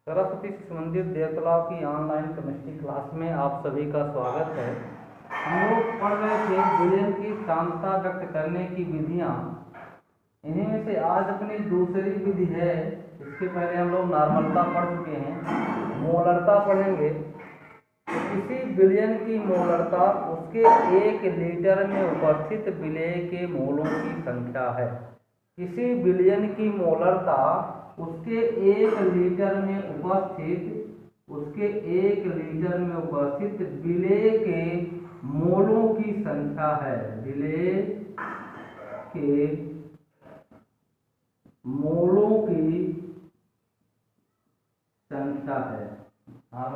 सरस्वती शिशु मंदिर देवतलाव की online chemistry class में आप सभी का स्वागत है। हम लोग पढ़ रहे थे विलयन की सांद्रता व्यक्त करने की विधियां। इन्हीं में से आज अपनी दूसरी विधि है। इसके पहले हम लोग नॉर्मलता पढ़ चुके हैं, मोलरता पढ़ेंगे। तो किसी विलयन की मोलरता उसके 1 लीटर में उपस्थित विलेय के मोलों की संख्या है। किसी विलयन की मोलरता उसके 1 लीटर में उपस्थित विलेय के मोलों की संख्या है। विलेय के मोलों की संख्या है।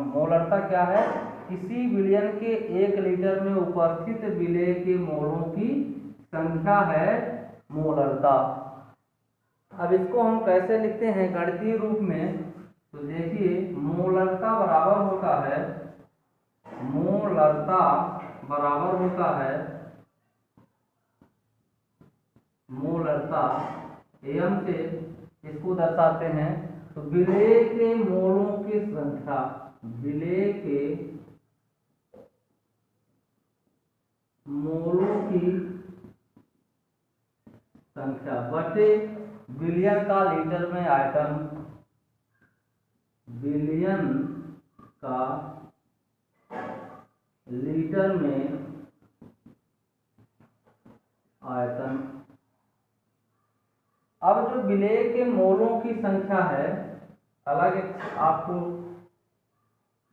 मोलरता क्या है? किसी विलयन के 1 लीटर में उपस्थित विलेय के मोलों की संख्या है मोलरता। अब इसको हम कैसे लिखते हैं गणितीय रूप में? तो देखिए, मोलरता बराबर होता है मोलरता एम से इसको दर्शाते हैं। तो विलेय के मोलों की संख्या, विलेय के मोलों की संख्या बटे विलयन का लीटर में आयतन, विलयन का लीटर में आयतन। अब जो विलेय के मोलों की संख्या है, अलग आपको,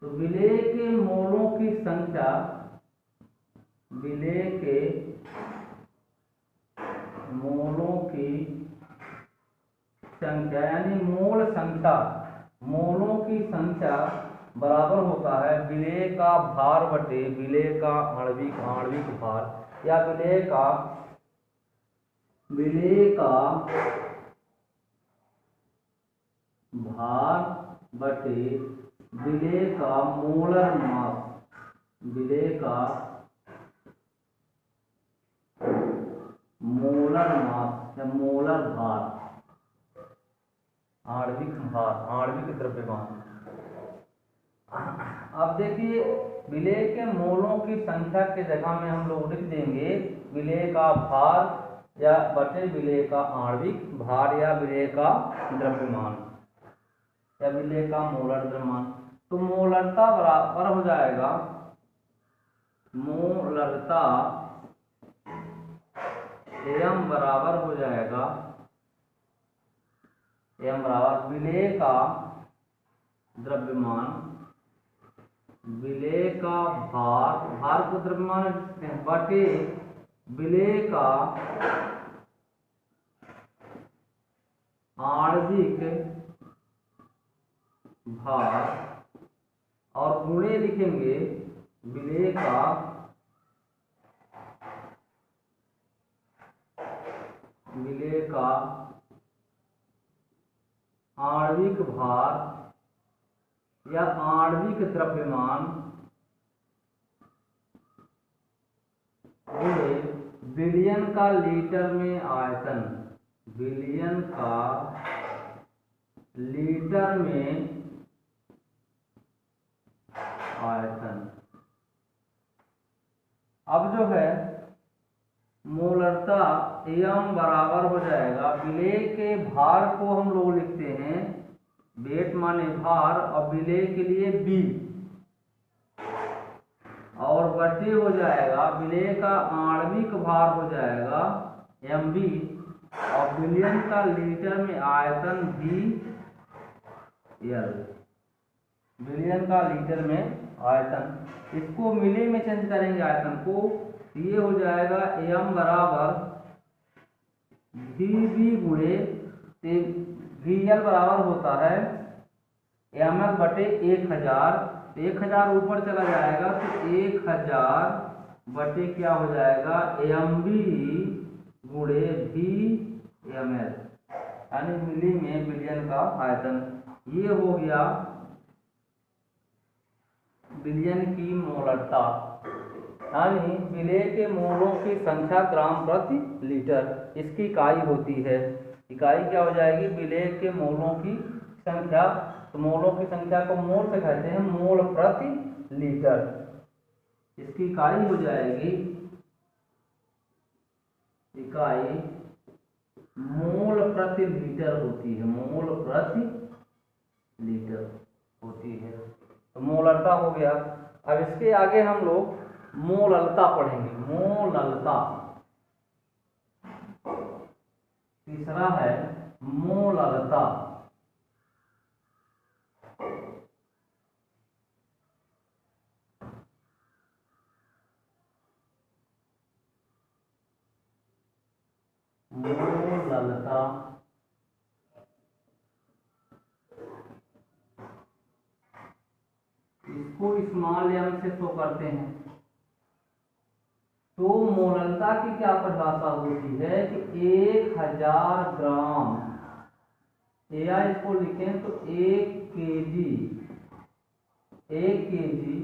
तो विलेय के मोलों की संख्या, विलेय के मोलों की संख्या यानी मोलों की संख्या बराबर होता है विलेय का भार बटे विलेय का आणविक भार, या विलेय का भार बटे विलेय का मोलर मास, विलेय का मोलर मास या मोलर भार, आणविक द्रव्यमान। अब देखिए, विलेय के मोलों की संख्या के जगह में हम लोग लिख देंगे विलेय का भार या बटे विलेय का आणविक भार, या विलेय का द्रव्यमान, या विलेय का मोलर द्रव्यमान। तो मोलरता बराबर हो जाएगा, मोलरता एम बराबर हो जाएगा, एम बराबर विलेय का द्रव्यमान, विलेय का भार को द्रव्यमान लिखते हैं, बटे विलेय का आणविक भार, और गुणे लिखेंगे विलेय का आणविक भार या आणविक द्रव्यमान गुणे विलयन का लीटर में आयतन, विलयन का लीटर में आयतन। अब जो है मोलरता एम बराबर हो जाएगा, विलेय के भार को हम लोग लिखते हैं, वेट माने भार, और विलेय के लिए बी, और बटे हो जाएगा विलेय का आणविक भार हो जाएगा mb, और विलयन का लीटर में आयतन VL, विलयन का लीटर में आयतन। इसको मिली में चेंज करेंगे आयतन को, ये हो जाएगा m बराबर VB गुणे VL बराबर होता है ml बटे 1000। 1000 ऊपर चला जाएगा तो 1000 बटे क्या हो जाएगा mb गुणे VML, यानी मिली में विलयन का आयतन। ये हो गया विलयन की मोलरता, यानी विलेय के मोलों की संख्या ग्राम प्रति लीटर, इसकी इकाई होती है। इकाई क्या हो जाएगी? विलेय के मोलों की संख्या तो मोलों की संख्या को मोल से कहते हैं मोल प्रति लीटर। इसकी इकाई हो जाएगी, इकाई मोल प्रति लीटर होती है, मोल प्रति लीटर होती है। तो मोलरता हो गया। अब इसके आगे हम लोग मोललता पढ़ेंगे, मोललता। तीसरा है मोललता। मोललता इसको स्मॉल एम से शो करते हैं। तो मोललता की क्या परिभाषा होती है कि 1000 ग्राम, या इसको लिखें तो 1 केजी, 1 केजी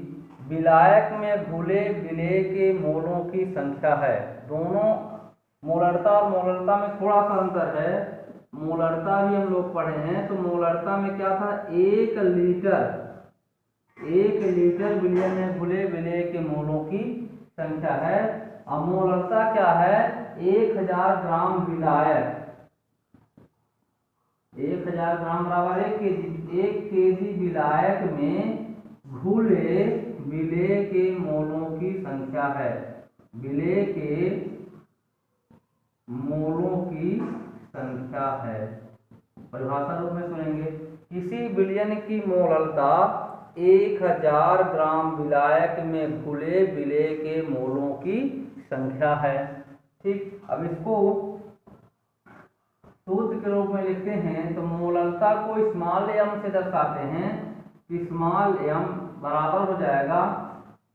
विलायक में घुले विलेय के मोलों की संख्या है। दोनों मोलरता और मोललता में थोड़ा सा अंतर है। मोलरता भी हम लोग पढ़े हैं, तो मोलरता में क्या था, 1 लीटर विलयन में घुले विलेय के मोलों की संख्या है। और मोललता क्या है, 1000 ग्राम विलायक, 1000 ग्राम बराबर 1 केजी, 1 केजी विलायक में घुले विलेय के मोलों की संख्या है। विलेय के मोलों की संख्या है। परिभाषा रूप में सुनेंगे, किसी विलयन की मोललता 1000 ग्राम विलायक में घुले विलेय के मोलों की संख्या है। ठीक, अब इसको सूत्र के रूप में लिखते हैं। तो मोललता को स्मॉल एम से दर्शाते हैं। स्मॉल एम बराबर हो जाएगा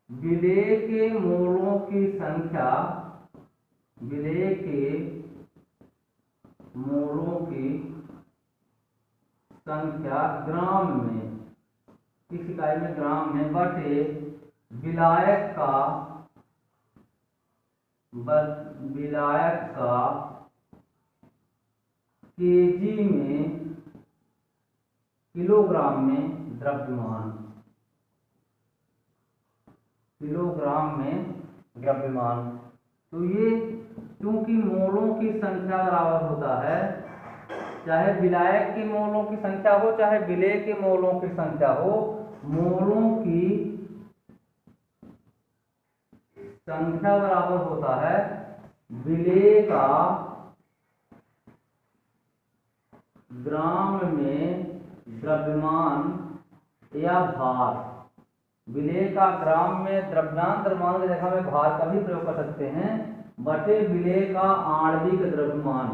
विलेय के मोलों की संख्या, विलेय के मोलों की संख्या ग्राम में, किस इकाई में, ग्राम में, बटे विलायक का केजी में, किलोग्राम में द्रव्यमान, किलोग्राम में द्रव्यमान। तो ये क्योंकि मोलों की संख्या बराबर होता है, चाहे विलायक के मोलों की संख्या हो चाहे विलेय के मोलों की संख्या हो, मोलों की संख्या बराबर होता है विलेय का ग्राम में द्रव्यमान या भार। विलेय का ग्राम में द्रव्यमान की जगह में भार का भी प्रयोग कर सकते हैं, बटे विलेय का आणविक द्रव्यमान,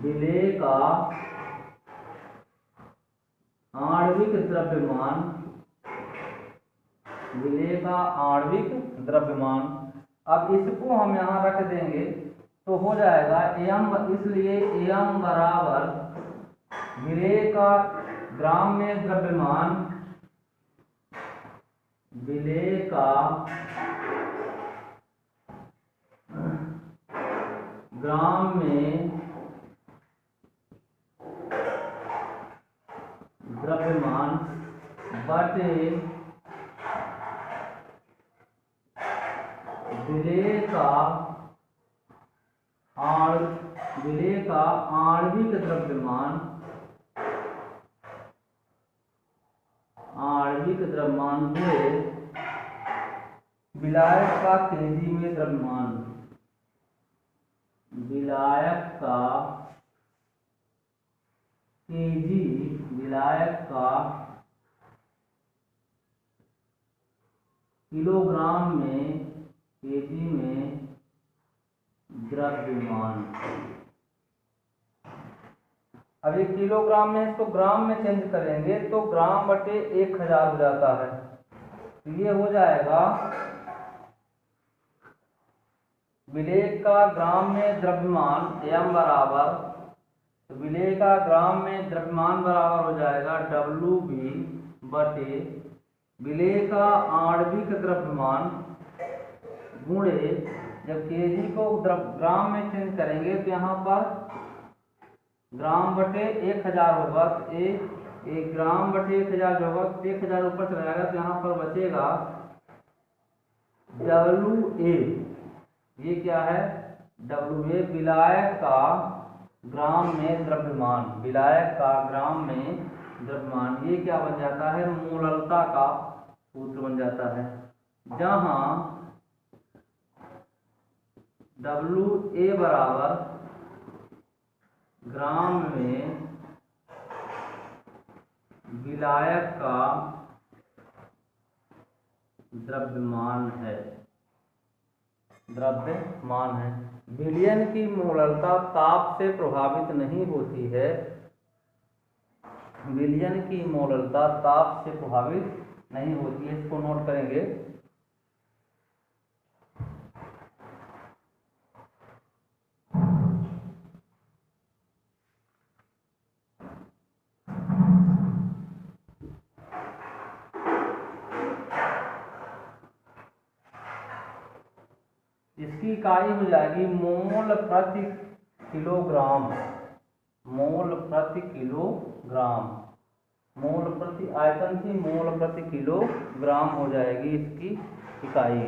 विलेय का आणविक द्रव्यमान, विलेय का आणविक द्रव्यमान। अब इसको हम यहाँ रख देंगे तो हो जाएगा एम, इसलिए एम बराबर विलेय का ग्राम में द्रव्यमान, विलेय का ग्राम में द्रव्यमान बटे विलेय का आणविक द्रव्यमान, आणविक द्रव्यमान हुए विलायक का केजी में द्रव्यमान, विलायक का केजी, विलायक का किलोग्राम में, केजी में द्रव्यमान। अब ये किलोग्राम में इसको ग्राम में चेंज करेंगे तो ग्राम बटे 1000 हो जाता है। तो ये हो जाएगा विलेय का ग्राम में द्रव्यमान एम बराबर, तो विलेय का ग्राम में द्रव्यमान बराबर हो जाएगा WB बटे विलेय का आणविक द्रव्यमान गुणे, जब केजी को ग्राम में चेंज करेंगे तो यहाँ पर ग्राम बटे 1000 होगा, तो एक ग्राम बटे 1000 जो होगा 1000 ऊपर चला जाएगा तो यहाँ पर बचेगा WA। ये क्या है? WA विलायक का ग्राम में द्रव्यमान, विलायक का ग्राम में द्रव्यमान। ये क्या बन जाता है? मोललता का सूत्र बन जाता है, जहां WA बराबर ग्राम में विलायक का द्रव्यमान है, द्रव्यमान है। विलयन की मोललता ताप से प्रभावित नहीं होती है, विलयन की मोललता ताप से प्रभावित नहीं होती है, इसको नोट करेंगे। इसकी इकाई हो जाएगी मोल प्रति किलोग्राम, मोल प्रति किलोग्राम। मोल प्रति आयतन थी, मोल प्रति किलोग्राम हो जाएगी इसकी इकाई।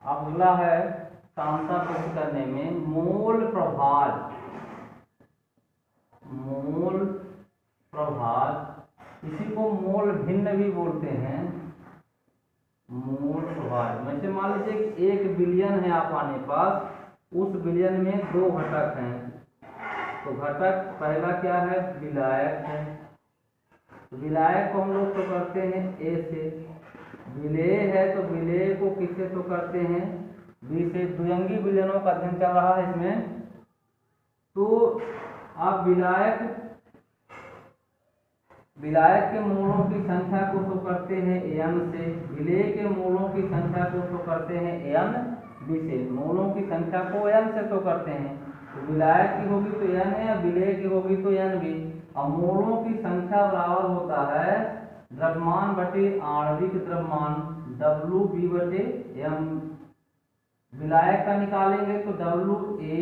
अगला है सांसा प्रस्तुत करने में मोल प्रभाज। मोल प्रभाज, इसी को मोल भिन्न भी बोलते हैं, मोल प्रभाज। वैसे मान लीजिए कि एक विलयन है आपके पास, उस विलयन में 2 घटक हैं, तो घटक पहला क्या है? विलायक है। तो विलायक को हम लोग तो करते हैं A से, विलेय है तो विलेय को किससे तो करते हैं B से। द्विअंगी विलयनों का अध्ययन चल रहा है इसमें। तो आप विलायक के मोलों की संख्या को तो करते हैं N से, विलेय के मोलों की संख्या को तो करते हैं NB से। मोलों की संख्या को N से तो करते हैं, तो विलायक की होगी तो N है, विलेय की होगी तो NB। अब मोलों की संख्या बराबर होता है द्रव्यमान बटे आणविक द्रव्यमान, WB बटे M। विलायक का निकालेंगे तो WA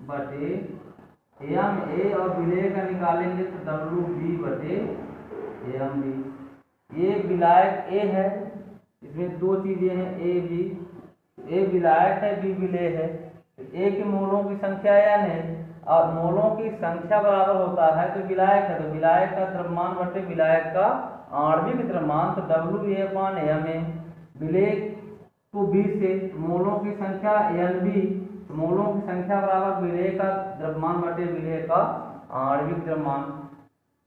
बटे MA, और विलेय का निकालेंगे तो WB बटे MB। ये विलायक A है, इसमें 2 चीजें हैं A B। A विलायक है, B विलेय है। A के मोलों की संख्या N है, और मोलों की संख्या बराबर होता है तो विलायक है, तो विलायक का द्रव्यमान बटे विलायक का आणविक द्रव्यमान, तो WA/MA। विलेय को B से, मोलों की संख्या NB, तो मोलों की संख्या बराबर विलेय का द्रव्यमान बटे विलेय का आणविक द्रव्यमान।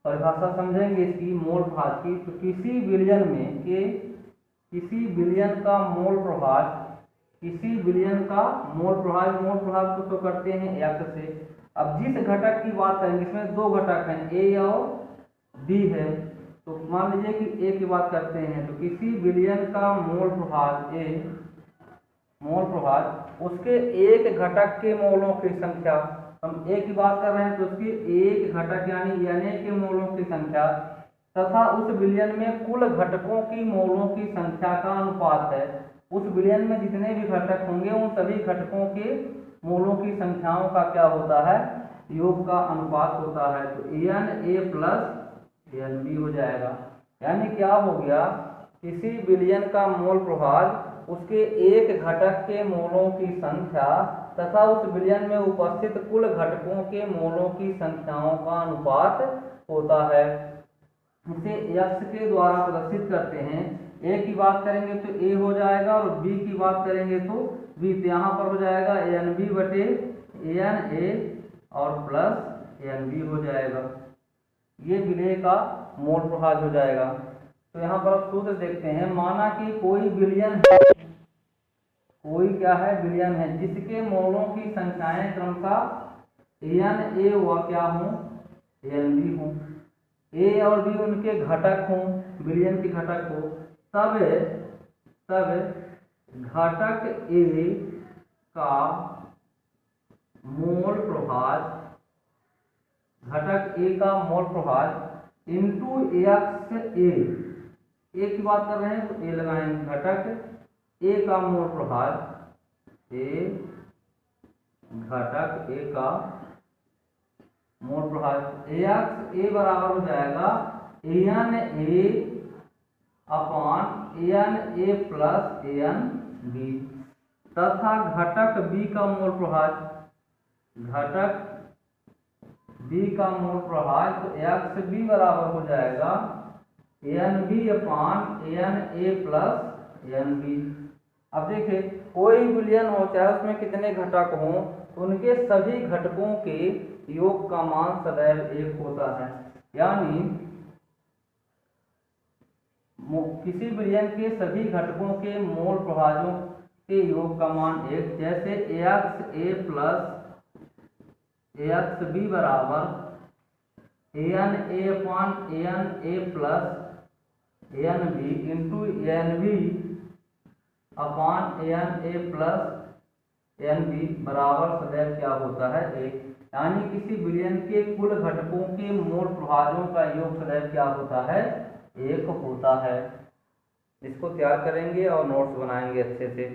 परिभाषा समझेंगे इसकी मोल प्रभाज की। तो किसी विलयन में के किसी विलयन का मोल प्रभाज, किसी विलयन का मोल प्रभाज, मोल प्रभाज को तो करते हैं X से। अब जिस घटक की बात करेंगे, इसमें 2 घटक हैं A और B है, तो मान लीजिए कि A की बात करते हैं, तो किसी विलयन का मोल प्रभाज A, मोल प्रभाज, उसके एक घटक के मोलों की संख्या, हम A की बात कर रहे हैं तो उसके एक घटक यानी Na के मोलों की संख्या तथा उस विलयन में कुल घटकों की मोलों की संख्या का अनुपात है। उस विलयन में जितने भी घटक होंगे उन सभी घटकों के मोलों की संख्याओं का क्या होता है? योग का अनुपात होता है। तो Na प्लस NB हो जाएगा। यानी क्या हो गया? किसी विलयन का मोल प्रभाज उसके एक घटक के मोलों की संख्या तथा उस विलयन में उपस्थित कुल घटकों के मोलों की संख्याओं का अनुपात होता है। इसे X के द्वारा प्रदर्शित करते हैं। A की बात करेंगे तो A हो जाएगा, और B की बात करेंगे तो B। तो यहाँ पर हो जाएगा NB बटे Na और प्लस NB हो जाएगा। ये विलेय का मोल प्रभाज हो जाएगा। तो यहाँ पर आप सूत्र देखते हैं। माना कि कोई विलयन है, कोई क्या है? विलयन है, जिसके मोलों की संख्याएं क्रमशः Na व क्या हो? NB हो। A और B उनके घटक हों, विलयन के घटक हो, तब घटक A का मोल प्रभाज घटक ए का मोल प्रभार इंटू एक्स ए की बात कर रहे हैं तो ए लगाएंगे, घटक ए का मोल प्रभार, घटक ए का मोल प्रभार एक्स ए बराबर हो जाएगा n A upon n A plus n B, तथा घटक बी का मोल प्रभार, घटक बी का मोल प्रभार तो एक्स बी बराबर हो जाएगा n B upon n A plus n B. अब देखिए कोई विलयन हो चाहे उसमें कितने घटक हों, उनके सभी घटकों के योग का मान सदैव एक होता है। यानी किसी विलयन के सभी घटकों के मोल प्रभाजों के योग का मान एक, जैसे x A plus x B बराबर n A upon n A plus n B into n B upon n A plus n B बराबर सदैव क्या होता है एक। यानी किसी विलयन के कुल घटकों के मोल प्रभाजों का योग सदैव क्या होता है, एक होता है। इसको तैयार करेंगे और नोट्स बनाएंगे अच्छे से।